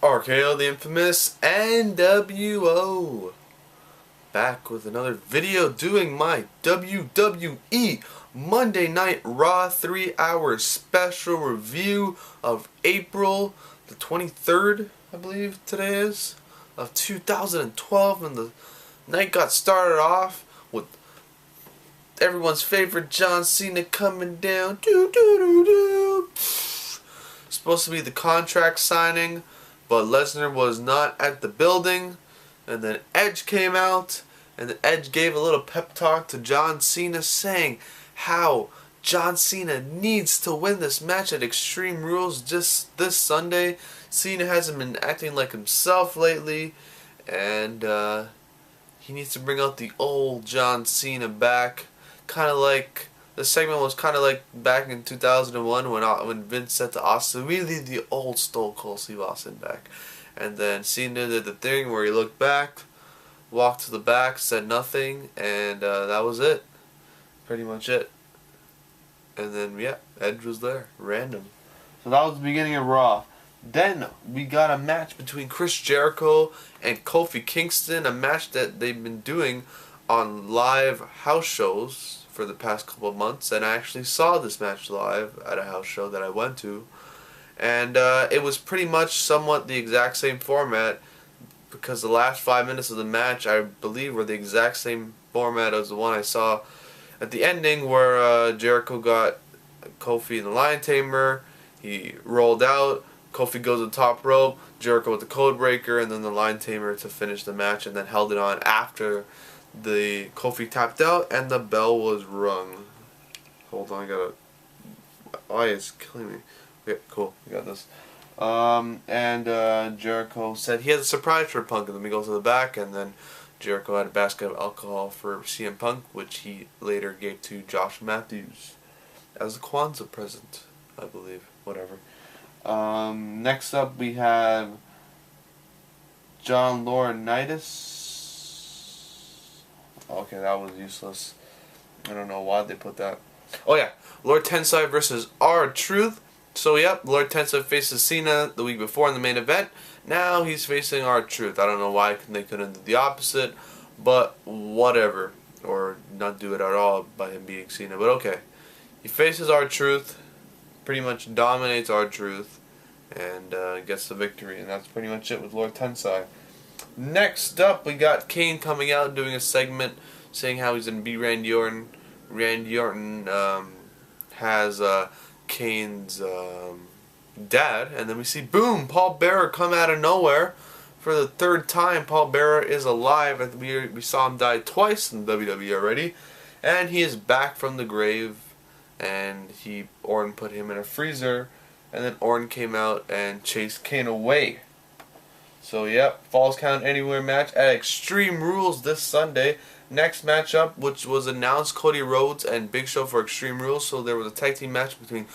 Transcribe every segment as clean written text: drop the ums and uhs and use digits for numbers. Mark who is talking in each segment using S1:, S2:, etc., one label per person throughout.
S1: RKO, the infamous NWO, back with another video doing my WWE Monday Night Raw 3-hour special review of April the 23rd, I believe today is, of 2012, and the night got started off with everyone's favorite John Cena coming down. Supposed to be the contract signing, but Lesnar was not at the building, and then Edge came out, and then Edge gave a little pep talk to John Cena, saying how John Cena needs to win this match at Extreme Rules just this Sunday. Cena hasn't been acting like himself lately, and he needs to bring out the old John Cena back. Kind of like, the segment was kind of like back in 2001 when Vince said to Austin, "We need the old Stone Cold Steve Austin back." And then Cena did the thing where he looked back, walked to the back, said nothing, and that was it. Pretty much it. And then, yeah, Edge was there. Random. So that was the beginning of Raw. Then we got a match between Chris Jericho and Kofi Kingston, a match that they've been doing on live house shows for the past couple of months, and I actually saw this match live at a house show that I went to, and it was pretty much somewhat the exact same format, because the last 5 minutes of the match, I believe, were the exact same format as the one I saw at the ending, where Jericho got Kofi in the Lion Tamer, he rolled out, Kofi goes to the top rope, Jericho with the Code Breaker, and then the Lion Tamer to finish the match, and then held it on after the Kofi tapped out and the bell was rung. Hold on, I gotta. My eye is killing me. Okay, cool, we got this. And Jericho said he had a surprise for Punk, and then we go to the back, and then Jericho had a basket of alcohol for CM Punk, which he later gave to Josh Matthews as a Kwanzaa present, I believe. Whatever. Next up we have John Laurinaitis. Okay, that was useless. I don't know why they put that. Oh yeah, Lord Tensai versus R-Truth. So yep, Lord Tensai faces Cena the week before in the main event. Now he's facing R-Truth. I don't know why they couldn't do the opposite, but whatever. Or not do it at all by him beating Cena, but okay. He faces R-Truth, pretty much dominates R-Truth, and gets the victory. And that's pretty much it with Lord Tensai. Next up, we got Kane coming out doing a segment saying how he's going to be Randy Orton. Randy Orton has Kane's dad, and then we see, boom, Paul Bearer come out of nowhere for the third time. Paul Bearer is alive, and we saw him die twice in WWE already, and he is back from the grave, and Orton put him in a freezer, and then Orton came out and chased Kane away. So yep, Falls Count Anywhere match at Extreme Rules this Sunday. Next matchup, which was announced, Cody Rhodes and Big Show for Extreme Rules. So there was a tag team match between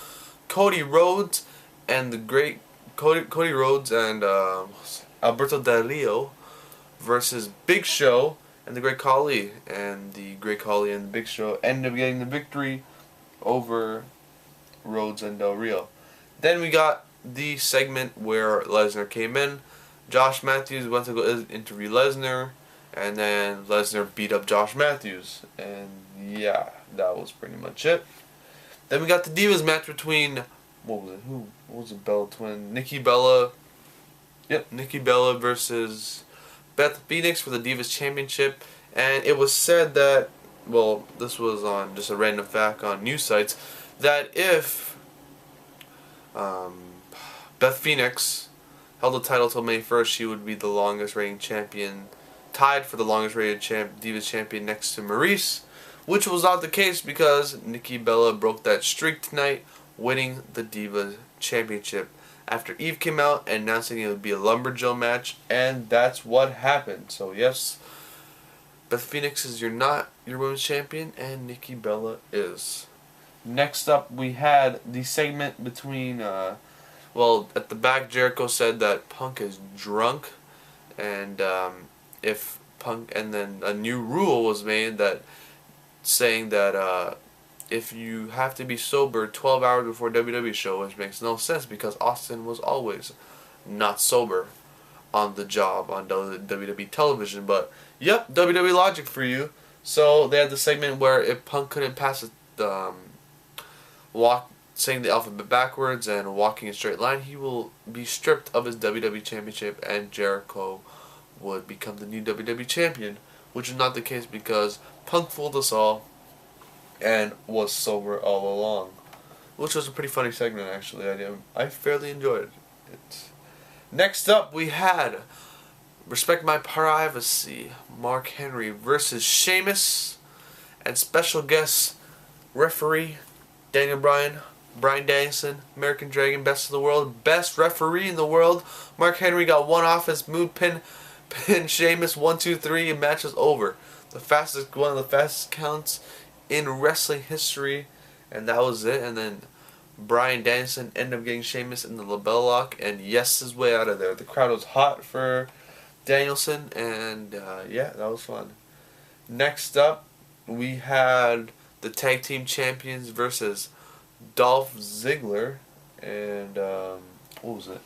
S1: Cody Rhodes and the great Cody Rhodes and Alberto Del Rio versus Big Show and the Great Khali. And the Great Khali and the Big Show ended up getting the victory over Rhodes and Del Rio. Then we got the segment where Lesnar came in. Josh Matthews went to go interview Lesnar, and then Lesnar beat up Josh Matthews, and yeah, that was pretty much it. Then we got the Divas match between, what was it, Bella Twin? Nikki Bella versus Beth Phoenix for the Divas Championship, and it was said that, well, this was on just a random fact on news sites, that if Beth Phoenix held the title till May 1st, she would be the longest reigning champion, tied for the longest reigning Divas champion next to Maurice, which was not the case because Nikki Bella broke that streak tonight, winning the Divas championship after Eve came out and announcing it would be a Lumberjill match, and that's what happened. So yes, Beth Phoenix is not your women's champion, and Nikki Bella is. Next up, we had the segment between well, at the back, Jericho said that Punk is drunk, and if Punk, and then a new rule was made that saying that if you have to be sober 12 hours before WWE show, which makes no sense because Austin was always not sober on the job on WWE television. But yep, WWE logic for you. So they had the segment where if Punk couldn't pass the saying the alphabet backwards and walking in a straight line, he will be stripped of his WWE Championship, and Jericho would become the new WWE Champion, which is not the case because Punk fooled us all and was sober all along, which was a pretty funny segment actually. I fairly enjoyed it. Next up, we had Respect My Privacy, Mark Henry versus Sheamus, and special guest referee Daniel Bryan Danielson, American Dragon, best of the world, best referee in the world. Mark Henry got one off his mood pin Sheamus 1, 2, 3, and match was over. One of the fastest counts in wrestling history, and that was it. And then Bryan Danielson ended up getting Sheamus in the labella lock and yes his way out of there. The crowd was hot for Danielson, and yeah, that was fun. Next up, we had the tag team champions versus Dolph Ziggler and what was it?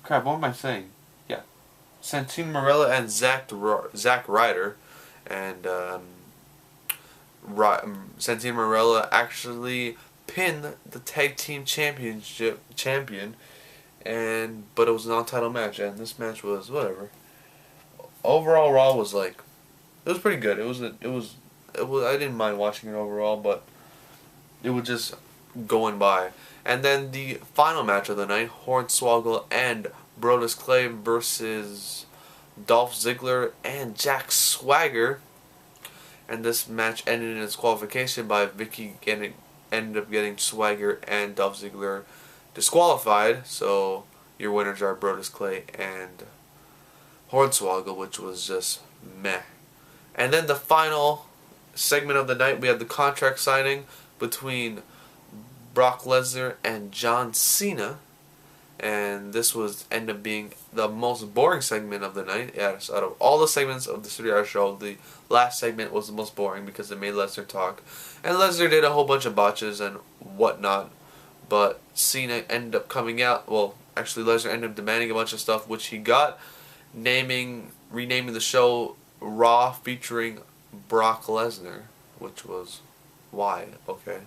S1: Crap, what am I saying? Yeah, Santino Marella and Zack Ryder, and Santino Marella actually pinned the tag team champion, but it was a non-title match, and this match was whatever. Overall, Raw was like, it was pretty good. It was. I didn't mind watching it overall, but it was just going by. And then the final match of the night, Hornswoggle and Brodus Clay versus Dolph Ziggler and Jack Swagger. And this match ended in disqualification by Vicky ended up getting Swagger and Dolph Ziggler disqualified. So your winners are Brodus Clay and Hornswoggle, which was just meh. And then the final segment of the night, we had the contract signing between Brock Lesnar and John Cena, and this was ended up being the most boring segment of the night. Yes, out of all the segments of the 3-hour show, the last segment was the most boring because it made Lesnar talk, and Lesnar did a whole bunch of botches and whatnot, but Cena ended up coming out. Well, actually, Lesnar ended up demanding a bunch of stuff, which he got, renaming the show Raw featuring Brock Lesnar, which was why, okay,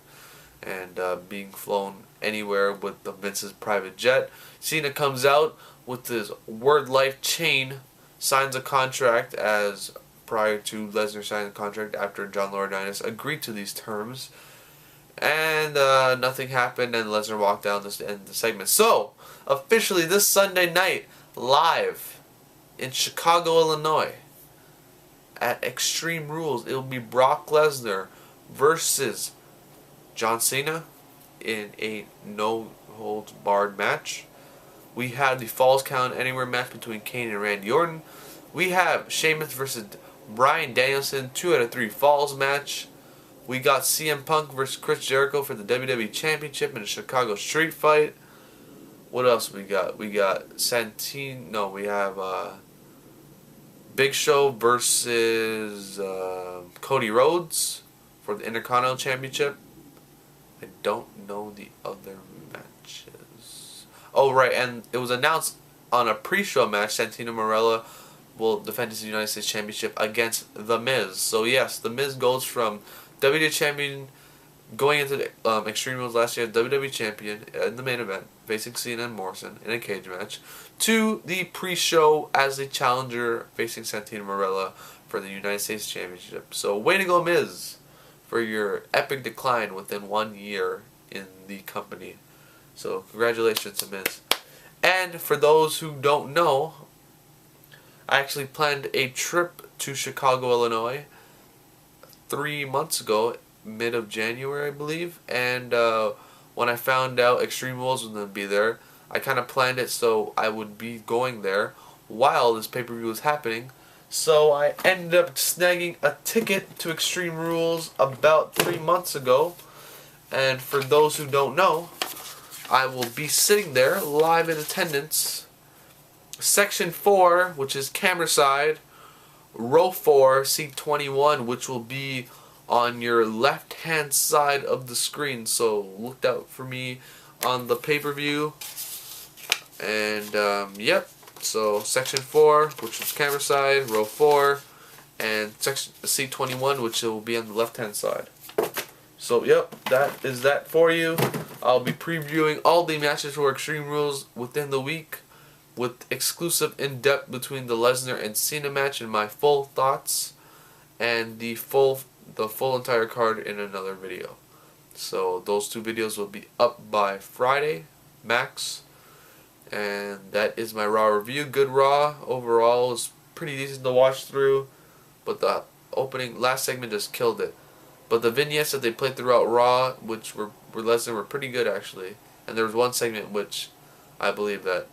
S1: and being flown anywhere with the Vince's private jet. Cena comes out with his Word Life chain, signs a contract as prior to Lesnar signing the contract after John Laurinaitis agreed to these terms, and nothing happened, and Lesnar walked down to end the segment. So officially this Sunday night, live in Chicago, Illinois, at Extreme Rules, it will be Brock Lesnar versus John Cena in a no-holds-barred match. We have the Falls Count Anywhere match between Kane and Randy Orton. We have Sheamus versus Bryan Danielson, 2 out of 3 falls match. We got CM Punk versus Chris Jericho for the WWE Championship in a Chicago street fight. What else we got? We got Santino. No, we have Big Show versus Cody Rhodes for the Intercontinental Championship. I don't know the other matches. Oh, right, and it was announced on a pre-show match, Santino Marella will defend his United States Championship against The Miz. So yes, The Miz goes from WWE Champion going into the Extreme Rules last year, WWE Champion in the main event, facing Cena and Morrison in a cage match, to the pre-show as the challenger facing Santino Marella for the United States Championship. So way to go, Miz, for your epic decline within 1 year in the company. So congratulations to Miz. And for those who don't know, I actually planned a trip to Chicago, Illinois 3 months ago, mid of January, I believe, and when I found out Extreme Rules was going to be there, I kind of planned it so I would be going there while this pay-per-view was happening. So I ended up snagging a ticket to Extreme Rules about 3 months ago, and for those who don't know, I will be sitting there live in attendance. Section 4, which is camera side, row 4, seat 21, which will be on your left hand side of the screen, so look out for me on the pay-per-view. And yep. So section 4, which is camera side, row 4, and section seat 21, which will be on the left hand side. So yep, that is that for you. I'll be previewing all the matches for Extreme Rules within the week, with exclusive in-depth between the Lesnar and Cena match and my full thoughts, and the full entire card in another video. So those 2 videos will be up by Friday max. And that is my Raw review. Good Raw overall. It was pretty decent to watch through, but the last segment just killed it. But the vignettes that they played throughout Raw, which were Lesnar, were pretty good actually. And there was one segment which I believe that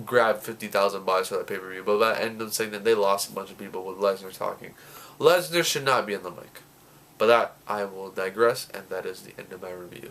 S1: grabbed 50,000 buys for that pay-per-view. But by the end of the segment, they lost a bunch of people with Lesnar talking. Lesnar should not be in the mic. But that, I will digress, and that is the end of my review.